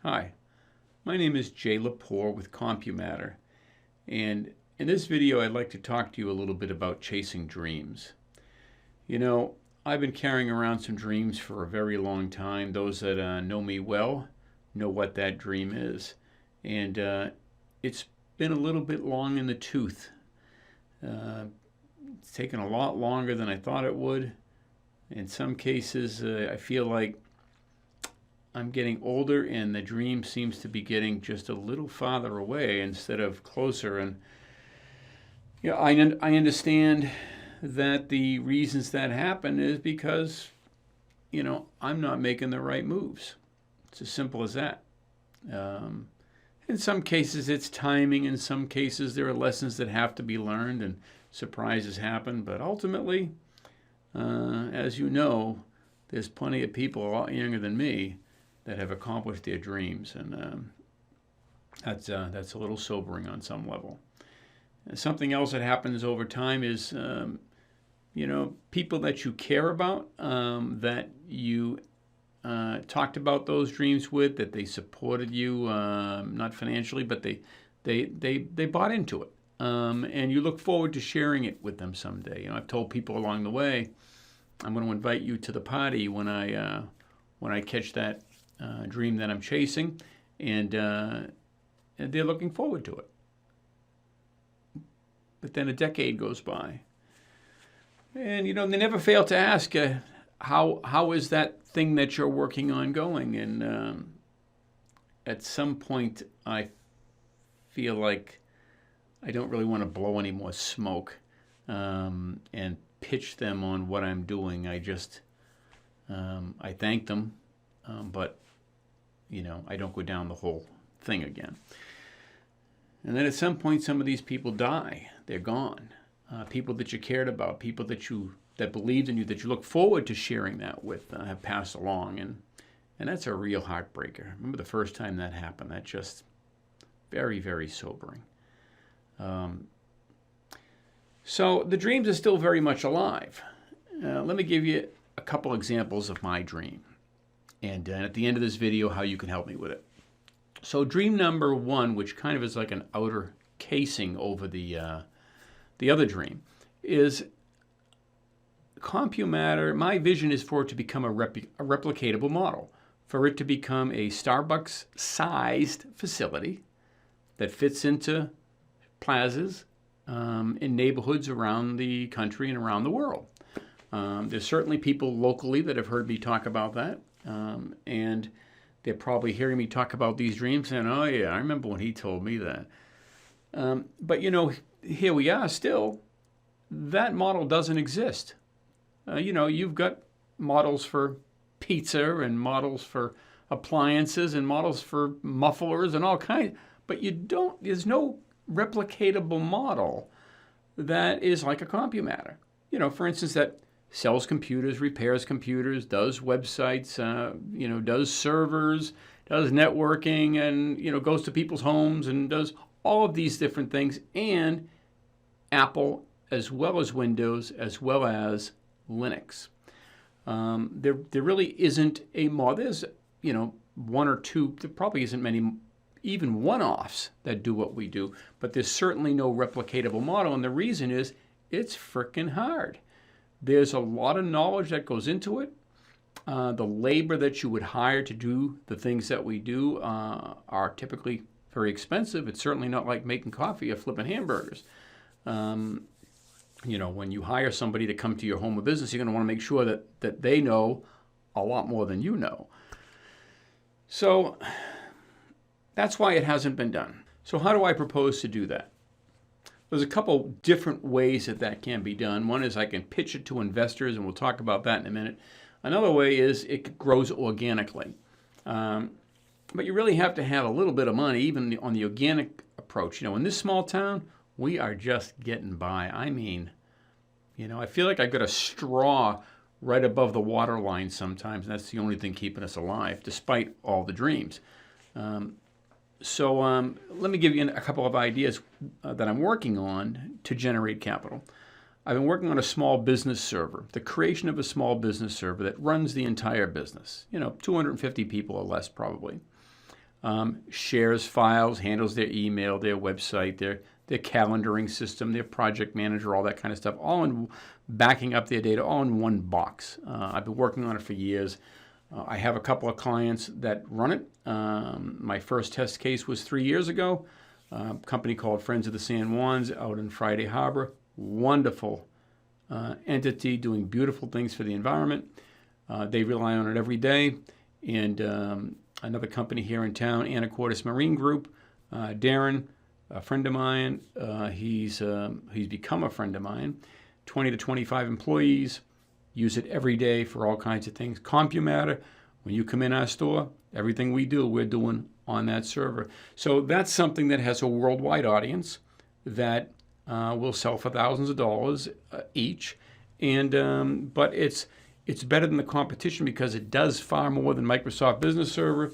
Hi, my name is Jay Lepore with CompuMatter, and in this video I'd like to talk to you a little bit about chasing dreams. You know, I've been carrying around some dreams for a very long time. Those that know me well know what that dream is, and it's been a little bit long in the tooth. It's taken a lot longer than I thought it would. In some cases, I feel like I'm getting older and the dream seems to be getting just a little farther away instead of closer. And I understand that the reasons that happen is because, I'm not making the right moves. It's as simple as that. In some cases, it's timing. In some cases, there are lessons that have to be learned and surprises happen. But ultimately, as you know, there's plenty of people a lot younger than me that have accomplished their dreams, and that's a little sobering on some level. And something else that happens over time is, people that you care about, that you talked about those dreams with, that they supported you, not financially, but they bought into it, and you look forward to sharing it with them someday. I've told people along the way, I'm going to invite you to the party when I catch that dream that I'm chasing, and they're looking forward to it. But then a decade goes by, and they never fail to ask, how is that thing that you're working on going? And at some point, I feel like I don't really want to blow any more smoke and pitch them on what I'm doing. I just I thank them, but I don't go down the whole thing again. And then at some point, some of these people die. They're gone. People that you cared about, people that believed in you, that you look forward to sharing that with, have passed along, and that's a real heartbreaker. I remember the first time that happened. That's just very, very sobering. So the dreams are still very much alive. Let me give you a couple examples of my dream, and at the end of this video, how you can help me with it. So dream number one, which kind of is like an outer casing over the other dream, is CompuMatter. My vision is for it to become a replicatable model, for it to become a Starbucks-sized facility that fits into plazas in neighborhoods around the country and around the world. There's certainly people locally that have heard me talk about that, and they're probably hearing me talk about these dreams and, oh yeah, I remember when he told me that. But here we are still. That model doesn't exist. You've got models for pizza and models for appliances and models for mufflers and all kinds, but there's no replicatable model that is like a CompuMatter. For instance, that sells computers, repairs computers, does websites, does servers, does networking, and, goes to people's homes and does all of these different things, and Apple as well as Windows as well as Linux. There really isn't a model. There's, one or two, there probably isn't many, even one-offs that do what we do, but there's certainly no replicatable model, and the reason is it's frickin' hard. There's a lot of knowledge that goes into it. The labor that you would hire to do the things that we do are typically very expensive. It's certainly not like making coffee or flipping hamburgers. When you hire somebody to come to your home or business, you're going to want to make sure that they know a lot more than you know. So that's why it hasn't been done. So how do I propose to do that? There's a couple different ways that can be done. One is I can pitch it to investors, and we'll talk about that in a minute. Another way is it grows organically. But you really have to have a little bit of money, even on the organic approach. In this small town, we are just getting by. I mean, I feel like I've got a straw right above the water line sometimes, and that's the only thing keeping us alive, despite all the dreams. So let me give you a couple of ideas that I'm working on to generate capital. I've been working on a small business server, the creation of a small business server that runs the entire business, 250 people or less probably. shares files, handles their email, their website, their calendaring system, their project manager, all that kind of stuff, all in backing up their data, all in one box. I've been working on it for years. I have a couple of clients that run it. My first test case was 3 years ago. A company called Friends of the San Juans out in Friday Harbor. Wonderful entity doing beautiful things for the environment. They rely on it every day. And another company here in town, Anacortes Marine Group, Darren, a friend of mine, he's become a friend of mine, 20 to 25 employees, use it every day for all kinds of things. CompuMatter, when you come in our store, everything we do, we're doing on that server. So that's something that has a worldwide audience that will sell for thousands of dollars each. And but it's better than the competition because it does far more than Microsoft Business Server,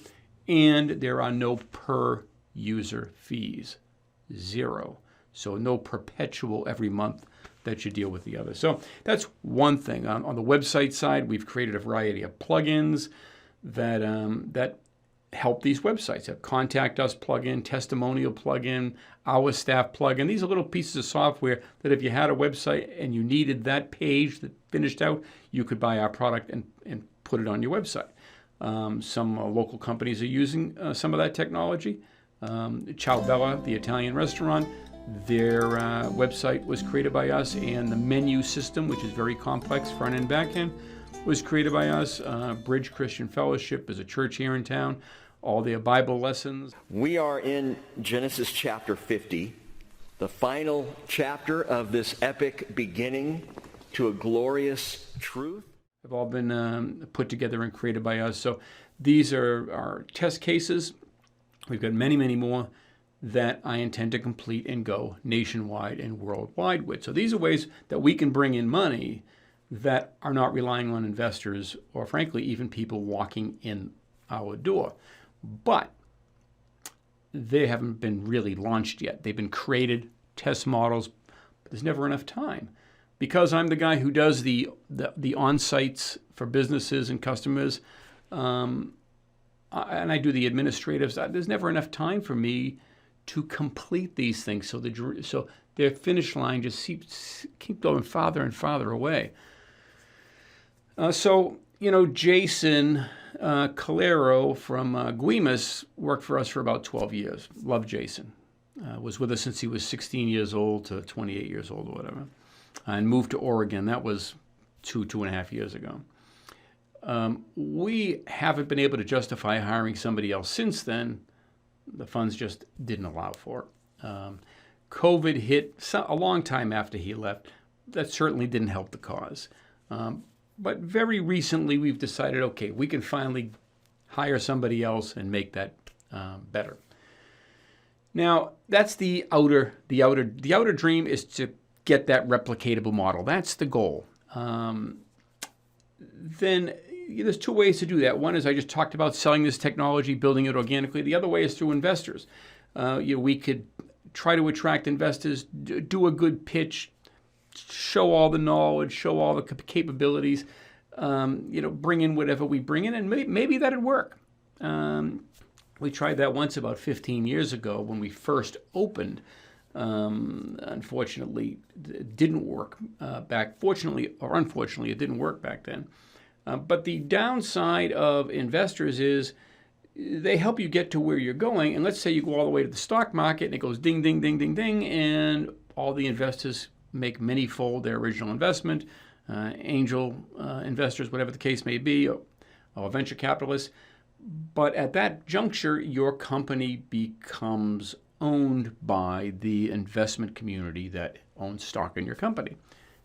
and there are no per user fees, 0. So no perpetual every month that you deal with the other. So that's one thing. On the website side, we've created a variety of plugins that help these websites. A Contact Us plugin, Testimonial plugin, Our Staff plugin. These are little pieces of software that if you had a website and you needed that page that finished out, you could buy our product and put it on your website. Some local companies are using some of that technology. Ciao Bella, the Italian restaurant, their website was created by us, and the menu system, which is very complex, front end, back end, was created by us. Bridge Christian Fellowship is a church here in town. All their Bible lessons. We are in Genesis chapter 50, the final chapter of this epic beginning to a glorious truth. Have all been put together and created by us. So these are our test cases. We've got many, many more that I intend to complete and go nationwide and worldwide with. So these are ways that we can bring in money that are not relying on investors or, frankly, even people walking in our door. But they haven't been really launched yet. They've been created, test models, but there's never enough time. Because I'm the guy who does the on-sites for businesses and customers, and I do the administrative side, there's never enough time for me to complete these things. So their finish line just keep going farther and farther away. Jason Calero from Guimas worked for us for about 12 years. Love Jason. Was with us since he was 16 years old to 28 years old or whatever. And moved to Oregon. That was 2.5 years ago. We haven't been able to justify hiring somebody else since then. The funds just didn't allow for it. COVID hit a long time after he left. That certainly didn't help the cause. But very recently, we've decided, okay, we can finally hire somebody else and make that better. Now, that's the outer dream is to get that replicatable model. That's the goal. Then there's two ways to do that. One is I just talked about selling this technology, building it organically. The other way is through investors. We could try to attract investors, do a good pitch, show all the knowledge, show all the capabilities, bring in whatever we bring in, and maybe that'd work. We tried that once about 15 years ago when we first opened. Unfortunately, it didn't work fortunately or unfortunately, it didn't work back then. But the downside of investors is they help you get to where you're going. And let's say you go all the way to the stock market and it goes ding, ding, ding, ding, ding, and all the investors make many-fold their original investment, angel investors, whatever the case may be, or venture capitalists. But at that juncture, your company becomes owned by the investment community that owns stock in your company.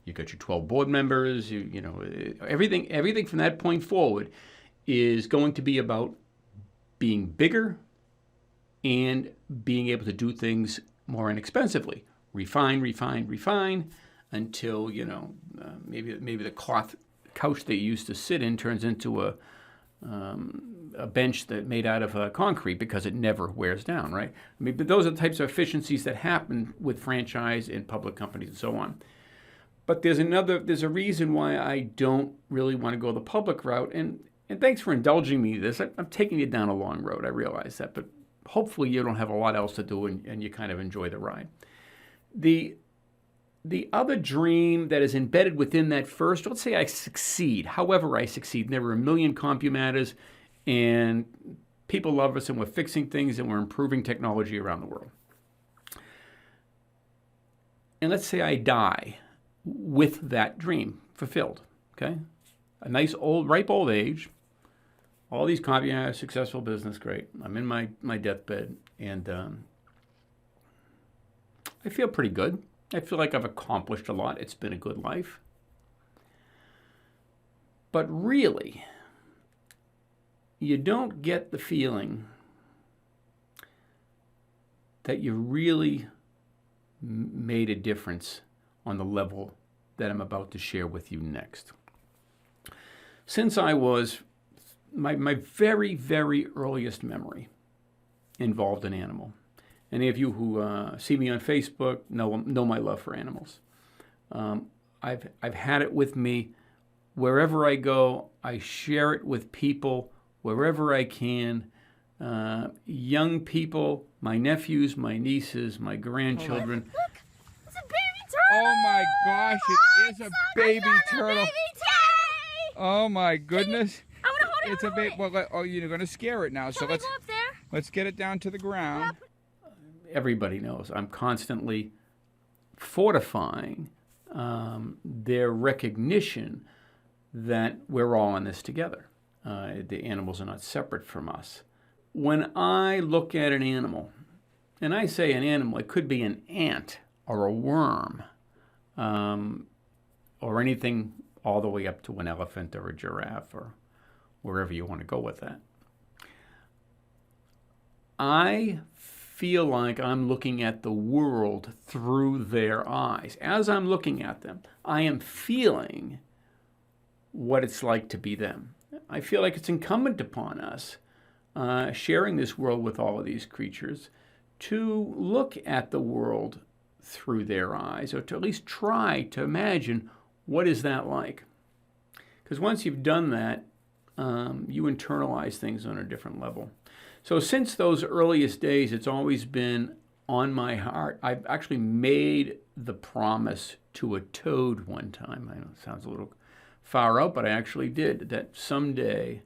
You got your 12 board members, everything from that point forward is going to be about being bigger and being able to do things more inexpensively. Refine until, maybe the cloth couch that you used to sit in turns into a bench that made out of concrete because it never wears down, right? But those are the types of efficiencies that happen with franchise and public companies and so on. But there's a reason why I don't really want to go the public route, and and thanks for indulging me in this. I'm taking you down a long road, I realize that, but hopefully you don't have a lot else to do and you kind of enjoy the ride. The other dream that is embedded within that first, let's say I succeed, however I succeed, there were a million CompuMatters, and people love us, and we're fixing things, and we're improving technology around the world. And let's say I die with that dream fulfilled, okay? A nice ripe old age, all these CompuMatters, successful business, great. I'm in my deathbed, and I feel pretty good. I feel like I've accomplished a lot. It's been a good life. But really, you don't get the feeling that you really made a difference on the level that I'm about to share with you next. Since I was, my very, very earliest memory involved an animal. Any of you who see me on Facebook know my love for animals. I've had it with me wherever I go. I share it with people wherever I can. Young people, my nephews, my nieces, my grandchildren. Look, it's a baby turtle. Oh my gosh, it is a baby turtle. Baby Tay! Oh my goodness. I want to hold it. It's a baby. Well, you're going to scare it now. Shall So we go up there? let's get it down to the ground. Everybody knows I'm constantly fortifying their recognition that we're all in this together. The animals are not separate from us. When I look at an animal, and I say an animal, it could be an ant or a worm, or anything all the way up to an elephant or a giraffe or wherever you want to go with that. I feel like I'm looking at the world through their eyes. As I'm looking at them, I am feeling what it's like to be them. I feel like it's incumbent upon us, sharing this world with all of these creatures, to look at the world through their eyes, or to at least try to imagine what is that like. Because once you've done that, you internalize things on a different level. So since those earliest days, it's always been on my heart. I've actually made the promise to a toad one time. I know it sounds a little far out, but I actually did, that someday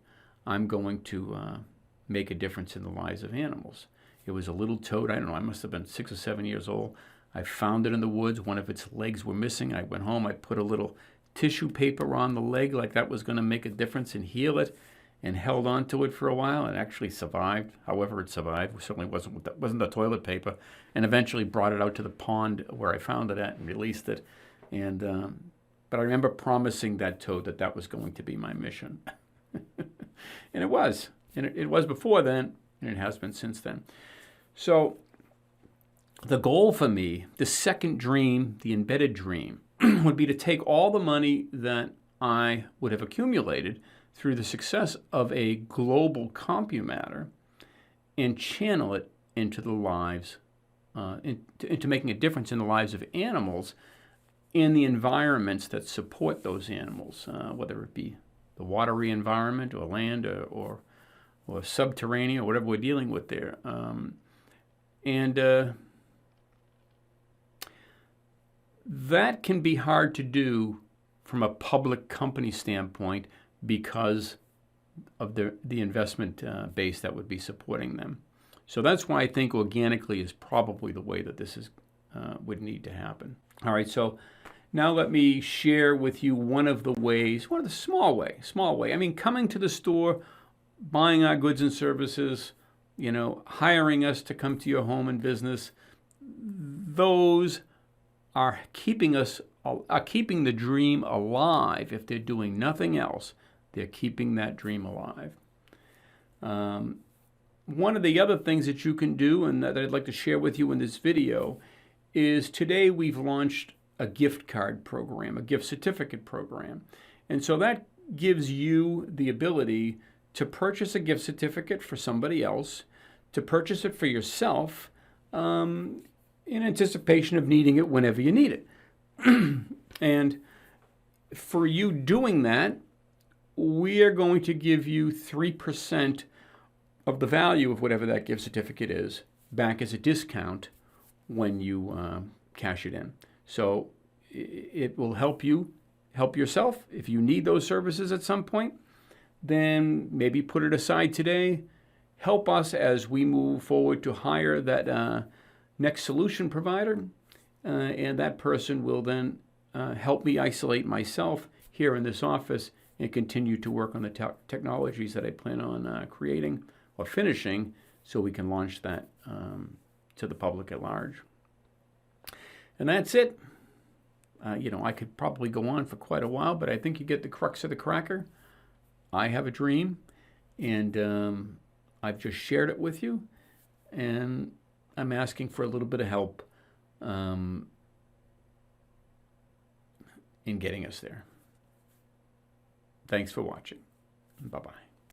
I'm going to make a difference in the lives of animals. It was a little toad. I don't know, I must have been 6 or 7 years old. I found it in the woods. One of its legs were missing. I went home. I put a little tissue paper on the leg like that was going to make a difference and heal it, and held on to it for a while. It actually survived. However it survived, it certainly wasn't the toilet paper, and eventually brought it out to the pond where I found it at and released it. And but I remember promising that toad that was going to be my mission. And it was. And it was before then, and it has been since then. So the goal for me, the second dream, the embedded dream, would be to take all the money that I would have accumulated through the success of a global CompuMatter and channel it into the lives, into making a difference in the lives of animals in the environments that support those animals, whether it be the watery environment or land or subterranean or whatever we're dealing with there. That can be hard to do from a public company standpoint because of the investment base that would be supporting them. So that's why I think organically is probably the way that this would need to happen. All right, so now let me share with you one of the small way. I mean, coming to the store, buying our goods and services, hiring us to come to your home and business, those are keeping the dream alive. If they're doing nothing else, they're keeping that dream alive. One of the other things that you can do, and that I'd like to share with you in this video, is today we've launched a gift card program, a gift certificate program. And so that gives you the ability to purchase a gift certificate for somebody else, to purchase it for yourself, in anticipation of needing it whenever you need it. And for you doing that, we are going to give you 3% of the value of whatever that gift certificate is back as a discount when you cash it in. So it will help you help yourself. If you need those services at some point, then maybe put it aside today. Help us as we move forward to hire that next solution provider, and that person will then help me isolate myself here in this office and continue to work on the technologies that I plan on creating or finishing so we can launch that to the public at large. And that's it. I could probably go on for quite a while, but I think you get the crux of the cracker. I have a dream, and I've just shared it with you, and I'm asking for a little bit of help in getting us there. Thanks for watching. Bye-bye.